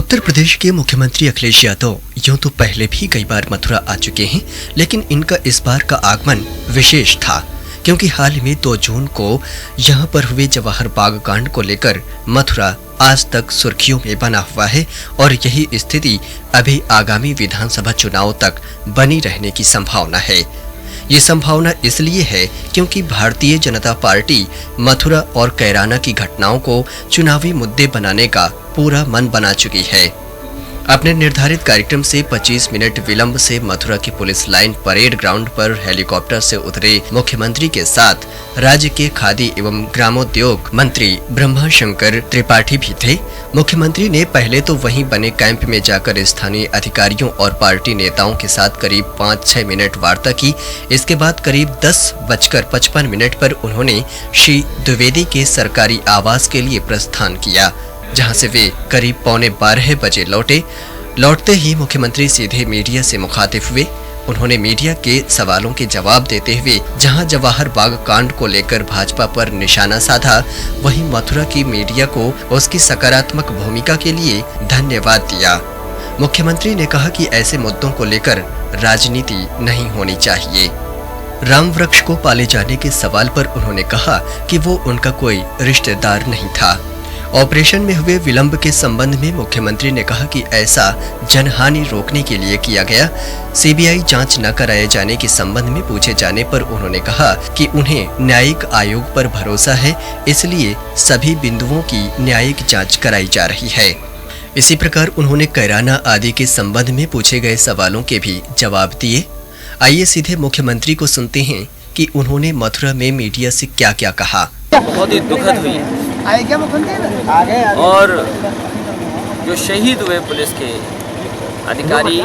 उत्तर प्रदेश के मुख्यमंत्री अखिलेश यादव यूं तो पहले भी कई बार मथुरा आ चुके हैं, लेकिन इनका इस बार का आगमन विशेष था क्योंकि हाल ही में 2 जून को यहां पर हुए जवाहर बाग कांड को लेकर मथुरा आज तक सुर्खियों में बना हुआ है और यही स्थिति अभी आगामी विधानसभा चुनाव तक बनी रहने की संभावना है। ये संभावना इसलिए है क्योंकि भारतीय जनता पार्टी मथुरा और कैराना की घटनाओं को चुनावी मुद्दे बनाने का पूरा मन बना चुकी है। अपने निर्धारित कार्यक्रम से 25 मिनट विलंब से मथुरा की पुलिस लाइन परेड ग्राउंड पर हेलीकॉप्टर से उतरे मुख्यमंत्री के साथ राज्य के खादी एवं ग्रामोद्योग मंत्री ब्रह्माशंकर त्रिपाठी भी थे। मुख्यमंत्री ने पहले तो वहीं बने कैंप में जाकर स्थानीय अधिकारियों और पार्टी नेताओं के साथ करीब 5-6 मिनट वार्ता की। इसके बाद करीब 10:55 पर उन्होंने श्री द्विवेदी के सरकारी आवास के लिए प्रस्थान किया, जहां से वे करीब 11:15 बजे लौटे। लौटते ही मुख्यमंत्री सीधे मीडिया से मुखातिब हुए। उन्होंने मीडिया के सवालों के जवाब देते हुए जहां जवाहर बाग कांड को लेकर भाजपा पर निशाना साधा, वहीं मथुरा की मीडिया को उसकी सकारात्मक भूमिका के लिए धन्यवाद दिया। मुख्यमंत्री ने कहा कि ऐसे मुद्दों को लेकर राजनीति नहीं होनी चाहिए। राम वृक्ष को पाले जाने के सवाल पर उन्होंने कहा कि वो उनका कोई रिश्तेदार नहीं था। ऑपरेशन में हुए विलंब के संबंध में मुख्यमंत्री ने कहा कि ऐसा जनहानि रोकने के लिए किया गया। सीबीआई जांच न कराए जाने के संबंध में पूछे जाने पर उन्होंने कहा कि उन्हें न्यायिक आयोग पर भरोसा है, इसलिए सभी बिंदुओं की न्यायिक जांच कराई जा रही है। इसी प्रकार उन्होंने कैराना आदि के संबंध में पूछे गए सवालों के भी जवाब दिए। आइए सीधे मुख्यमंत्री को सुनते हैं कि उन्होंने मथुरा में मीडिया से क्या क्या कहा। बहुत ही दुखद हुई और जो शहीद हुए पुलिस के अधिकारी,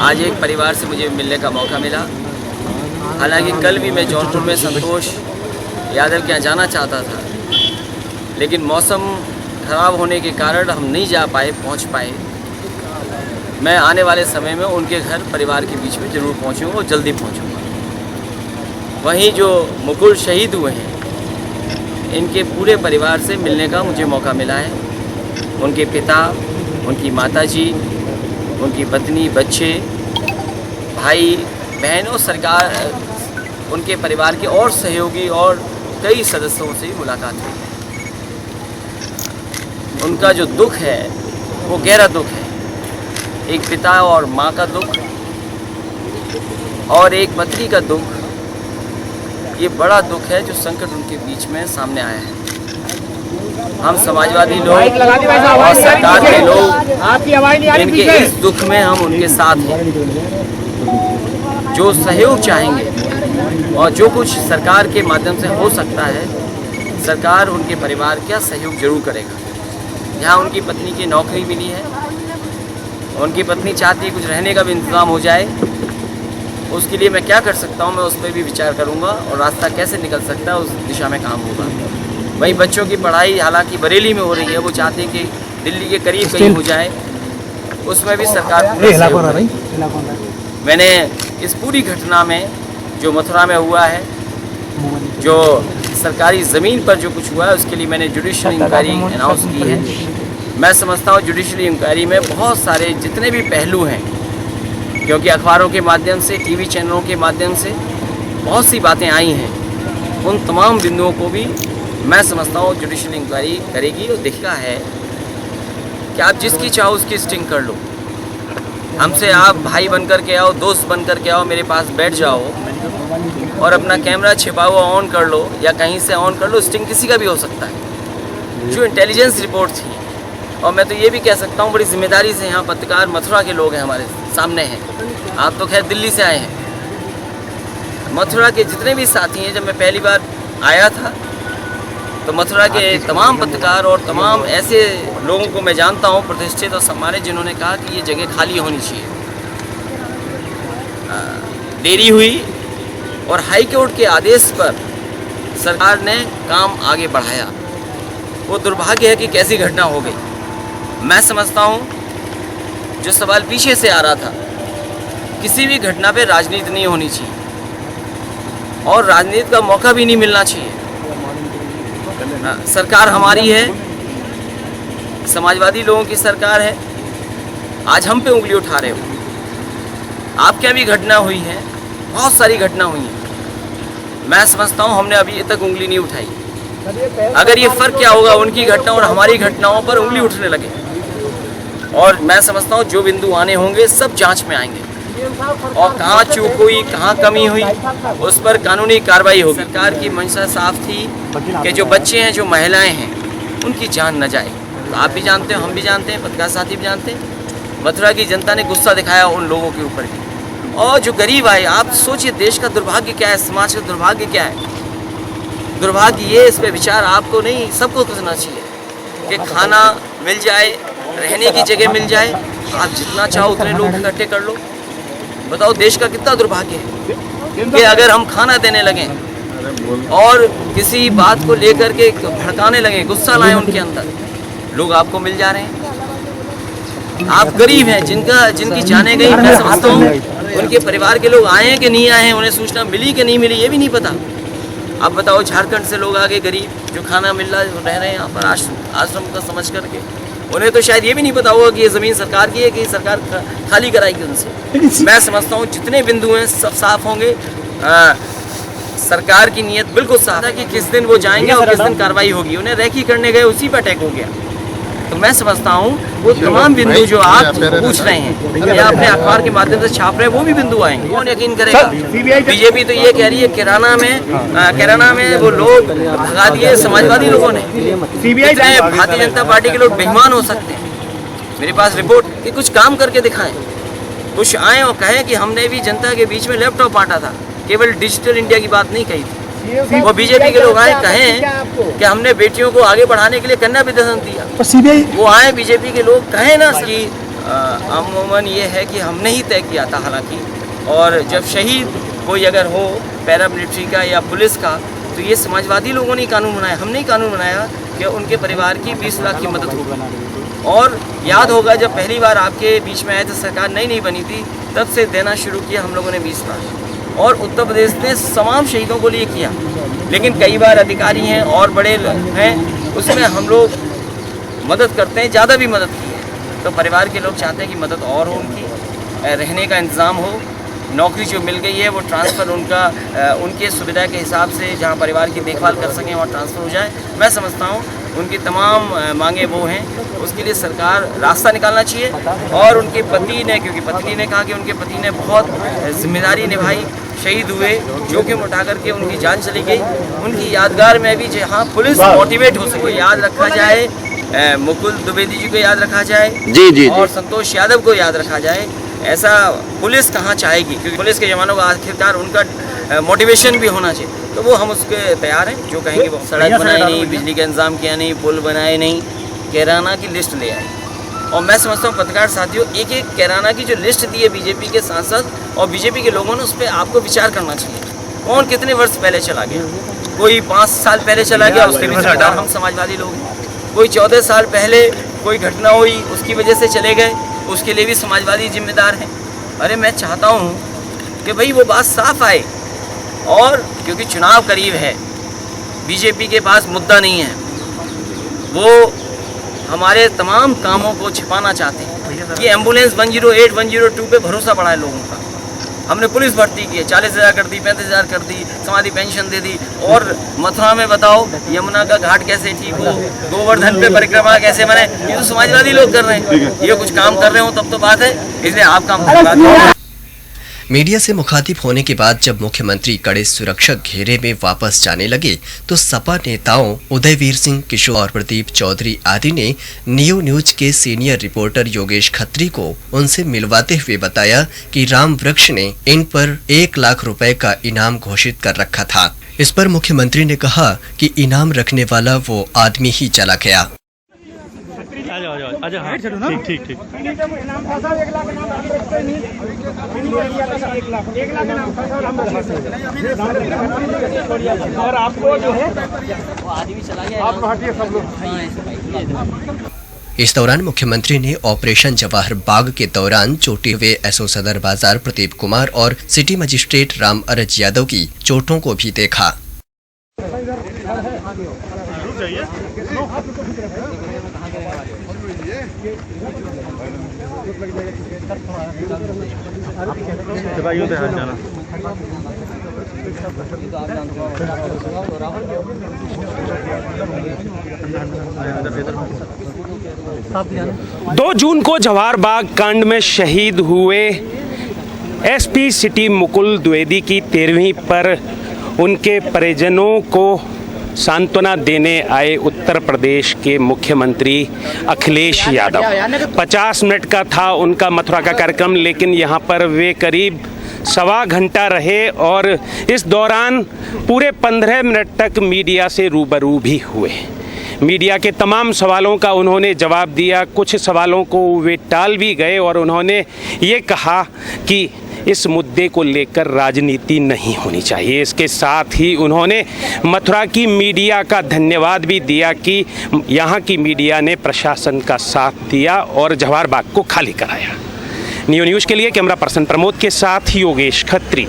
आज एक परिवार से मुझे मिलने का मौका मिला। हालांकि कल भी मैं जौनपुर में संतोष यादव के यहाँ जाना चाहता था, लेकिन मौसम खराब होने के कारण हम नहीं जा पाए, पहुँच पाए। मैं आने वाले समय में उनके घर परिवार के बीच में ज़रूर पहुँचूँगा और जल्दी पहुँचूँगा। वहीं जो मुकुल शहीद हुए हैं, इनके पूरे परिवार से मिलने का मुझे मौका मिला है। उनके पिता, उनकी माताजी, उनकी पत्नी, बच्चे, भाई बहन और सरकार, उनके परिवार के और सहयोगी और कई सदस्यों से मुलाकात हुई है। उनका जो दुख है वो गहरा दुख है। एक पिता और माँ का दुख और एक पत्नी का दुख, ये बड़ा दुख है जो संकट उनके बीच में सामने आया है। हम समाजवादी लोग और सरकार के लोग इनके इस दुख में हम उनके साथ हैं। जो सहयोग चाहेंगे और जो कुछ सरकार के माध्यम से हो सकता है, सरकार उनके परिवार का सहयोग जरूर करेगा। यहाँ उनकी पत्नी की नौकरी मिली है, उनकी पत्नी चाहती है कुछ रहने का भी इंतज़ाम हो जाए। उसके लिए मैं क्या कर सकता हूँ, मैं उस पर भी विचार करूँगा और रास्ता कैसे निकल सकता है उस दिशा में काम होगा। वहीं बच्चों की पढ़ाई हालांकि बरेली में हो रही है, वो चाहते हैं कि दिल्ली के करीब कहीं हो जाए, उसमें भी सरकार मैंने इस पूरी घटना में जो मथुरा में हुआ है, जो सरकारी ज़मीन पर जो कुछ हुआ है, उसके लिए मैंने जुडिशल इंक्वायरी अनाउंस की है। मैं समझता हूँ जुडिशल इंक्वायरी में बहुत सारे जितने भी पहलू हैं, क्योंकि अखबारों के माध्यम से, टीवी चैनलों के माध्यम से बहुत सी बातें आई हैं, उन तमाम बिंदुओं को भी मैं समझता हूँ जुडिशल इंक्वायरी करेगी और देखा है कि आप जिसकी चाहो उसकी स्टिंग कर लो। हमसे आप भाई बनकर के आओ, दोस्त बनकर के आओ, मेरे पास बैठ जाओ और अपना कैमरा छिपा हुआ ऑन कर लो या कहीं से ऑन कर लो, स्टिंग किसी का भी हो सकता है। जो इंटेलिजेंस रिपोर्ट थी, और मैं तो ये भी कह सकता हूँ बड़ी जिम्मेदारी से यहाँ पत्रकार मथुरा के लोग हैं, हमारे सामने हैं। आप तो खैर दिल्ली से आए हैं। मथुरा के जितने भी साथी हैं, जब मैं पहली बार आया था तो मथुरा के तमाम पत्रकार और तमाम ऐसे लोगों को मैं जानता हूँ प्रतिष्ठित और सम्मानित, जिन्होंने कहा कि ये जगह खाली होनी चाहिए। देरी हुई और हाई कोर्ट के आदेश पर सरकार ने काम आगे बढ़ाया। वो दुर्भाग्य है कि कैसी घटना हो गई। मैं समझता हूँ जो सवाल पीछे से आ रहा था, किसी भी घटना पे राजनीति नहीं होनी चाहिए और राजनीति का मौका भी नहीं मिलना चाहिए। सरकार हमारी है, समाजवादी लोगों की सरकार है, आज हम पे उंगली उठा रहे हो। आपके यहाँ भी घटना हुई है, बहुत सारी घटना हुई है। मैं समझता हूँ हमने अभी तक उंगली नहीं उठाई। अगर ये फर्क क्या होगा, उनकी घटना और हमारी घटनाओं पर उंगली उठने लगे, और मैं समझता हूँ जो बिंदु आने होंगे सब जांच में आएंगे, और कहाँ चूक हुई, कहाँ कमी हुई, उस पर कानूनी कार्रवाई होगी। सरकार की मंशा साफ थी कि जो बच्चे हैं, जो महिलाएं हैं, उनकी जान न जाए। तो आप भी जानते हो, हम भी जानते हैं, पत्रकार साथी भी जानते हैं, मथुरा की जनता ने गुस्सा दिखाया उन लोगों के ऊपर भी। और जो गरीब आए, आप सोचिए देश का दुर्भाग्य क्या है, समाज का दुर्भाग्य क्या है। दुर्भाग्य ये, इस पर विचार आपको नहीं, सबको करना चाहिए कि खाना मिल जाए, रहने की जगह मिल जाए, आप जितना चाहो उतने लोग इकट्ठे कर लो। बताओ देश का कितना दुर्भाग्य है कि अगर हम खाना देने लगें और किसी बात को लेकर के भड़काने लगे, गुस्सा लाएं उनके अंदर, लोग आपको मिल जा रहे हैं। आप गरीब हैं, जिनकी जाने गई, मैं समझता हूँ उनके परिवार के लोग आए हैं कि नहीं आए हैं, उन्हें सूचना मिली कि नहीं मिली, ये भी नहीं पता। आप बताओ, झारखंड से लोग आगे गरीब, जो खाना मिल रहा है, रह रहे हैं यहाँ पर आश्रम का समझ करके, उन्हें तो शायद ये भी नहीं पता होगा कि ये ज़मीन सरकार की है, कि सरकार खाली कराएगी उनसे। मैं समझता हूँ जितने बिंदु हैं सब साफ होंगे। सरकार की नीयत बिल्कुल साफ है कि किस दिन वो जाएंगे और किस दिन कार्रवाई होगी। उन्हें रेकी करने गए, उसी पर अटैक हो गया। तो मैं समझता हूँ वो तमाम बिंदु जो आप पूछ रहे हैं या अपने अखबार के माध्यम से छाप रहे हैं, वो भी बिंदु आएंगे। कौन यकीन करेगा? बीजेपी तो ये कह रही है कैराना में वो लोग भगा दिए समाजवादी लोगों ने। इतने भारतीय जनता पार्टी के लोग बेईमान हो सकते हैं? मेरे पास रिपोर्ट कि कुछ काम करके दिखाएं, कुछ आए और कहें कि हमने भी जनता के बीच में लैपटॉप बांटा था, केवल डिजिटल इंडिया की बात नहीं कही थी। वो बीजेपी के लोग आए कहें कि हमने बेटियों को आगे बढ़ाने के लिए कन्या विद्याधन दिया। वो आए बीजेपी के लोग कहें ना कि अमूमन ये है कि हमने ही तय किया था हालांकि, और जब शहीद कोई अगर हो पैरामिलिट्री का या पुलिस का, तो ये समाजवादी लोगों ने कानून बनाया, हमने ही कानून बनाया कि उनके परिवार की 20 लाख की मदद होगी। और याद होगा जब पहली बार आपके बीच में आए थे, सरकार नई बनी थी, तब से देना शुरू किया हम लोगों ने 20 लाख। और उत्तर प्रदेश ने तमाम शहीदों को लिए किया, लेकिन कई बार अधिकारी हैं और बड़े हैं, उसमें हम लोग मदद करते हैं, ज़्यादा भी मदद की है। तो परिवार के लोग चाहते हैं कि मदद और हो, उनकी रहने का इंतज़ाम हो, नौकरी जो मिल गई है वो ट्रांसफ़र उनका उनके सुविधा के हिसाब से जहाँ परिवार की देखभाल कर सकें वहाँ ट्रांसफ़र हो जाए। मैं समझता हूँ उनकी तमाम मांगे वो हैं, उसके लिए सरकार रास्ता निकालना चाहिए। और उनके पति ने, क्योंकि पत्नी ने कहा कि उनके पति ने बहुत जिम्मेदारी निभाई, शहीद हुए, जोखिम उठा करके उनकी जान चली गई, उनकी यादगार में भी जहाँ पुलिस मोटिवेट हो सके, याद रखा जाए, मुकुल द्विवेदी जी को याद रखा जाए, जी, और संतोष यादव को याद रखा जाए। ऐसा पुलिस कहाँ चाहेगी, क्योंकि पुलिस के जवानों का आखिरकार उनका मोटिवेशन भी होना चाहिए। तो वो हम उसके तैयार हैं, जो कहेंगे वो। सड़क बनाई नहीं, बिजली का इंतजाम किया नहीं, पुल बनाए नहीं, कैराना की लिस्ट ले आए। और मैं समझता हूँ पत्रकार साथियों, एक एक कैराना की जो लिस्ट दी है बीजेपी के सांसद और बीजेपी के लोगों ने, उस पर आपको विचार करना चाहिए। कौन कितने वर्ष पहले चला गया? कोई 5 साल पहले चला गया, उसके भी जिम्मेदार हम समाजवादी लोग हैं। कोई 14 साल पहले कोई घटना हुई, उसकी वजह से चले गए, उसके लिए भी समाजवादी जिम्मेदार हैं। अरे मैं चाहता हूँ कि भाई वो बात साफ आए, और क्योंकि चुनाव करीब है, बीजेपी के पास मुद्दा नहीं है, वो हमारे तमाम कामों को छिपाना चाहते हैं। कि एम्बुलेंस 108, 102 पे भरोसा बढ़ा है लोगों का। हमने पुलिस भर्ती की है, 40,000 कर दी, 35,000 कर दी, समाधि पेंशन दे दी। और मथुरा में बताओ यमुना का घाट कैसे ठीक हो, गोवर्धन पे परिक्रमा कैसे बने, ये तो समाजवादी लोग कर रहे हैं। ये कुछ काम कर रहे हो तब तो बात है, इसलिए आप काम कर। मीडिया से मुखातिब होने के बाद जब मुख्यमंत्री कड़े सुरक्षा घेरे में वापस जाने लगे, तो सपा नेताओं उदयवीर सिंह, किशोर और प्रदीप चौधरी आदि ने नियो न्यूज के सीनियर रिपोर्टर योगेश खत्री को उनसे मिलवाते हुए बताया कि राम वृक्ष ने इन पर 1 लाख रुपए का इनाम घोषित कर रखा था। इस पर मुख्यमंत्री ने कहा कि इनाम रखने वाला वो आदमी ही चला गया। ठीक। और आपको जो है आप हटिए सब लोग। इस दौरान मुख्यमंत्री ने ऑपरेशन जवाहर बाग के दौरान चोटे हुए एसओ सदर बाजार प्रदीप कुमार और सिटी मजिस्ट्रेट राम अरज यादव की चोटों को भी देखा। दवाइयों पे हाथ जाना। दो जून को जवाहर बाग कांड में शहीद हुए एसपी सिटी मुकुल द्विवेदी की 13वीं पर उनके परिजनों को सांत्वना देने आए उत्तर प्रदेश के मुख्यमंत्री अखिलेश यादव। 50 मिनट का था उनका मथुरा का कार्यक्रम, लेकिन यहाँ पर वे करीब सवा घंटा रहे और इस दौरान पूरे 15 मिनट तक मीडिया से रूबरू भी हुए। मीडिया के तमाम सवालों का उन्होंने जवाब दिया, कुछ सवालों को वे टाल भी गए और उन्होंने ये कहा कि इस मुद्दे को लेकर राजनीति नहीं होनी चाहिए। इसके साथ ही उन्होंने मथुरा की मीडिया का धन्यवाद भी दिया कि यहाँ की मीडिया ने प्रशासन का साथ दिया और जवाहर बाग को खाली कराया। न्यूज़ के लिए कैमरा पर्सन प्रमोद के साथ योगेश खत्री।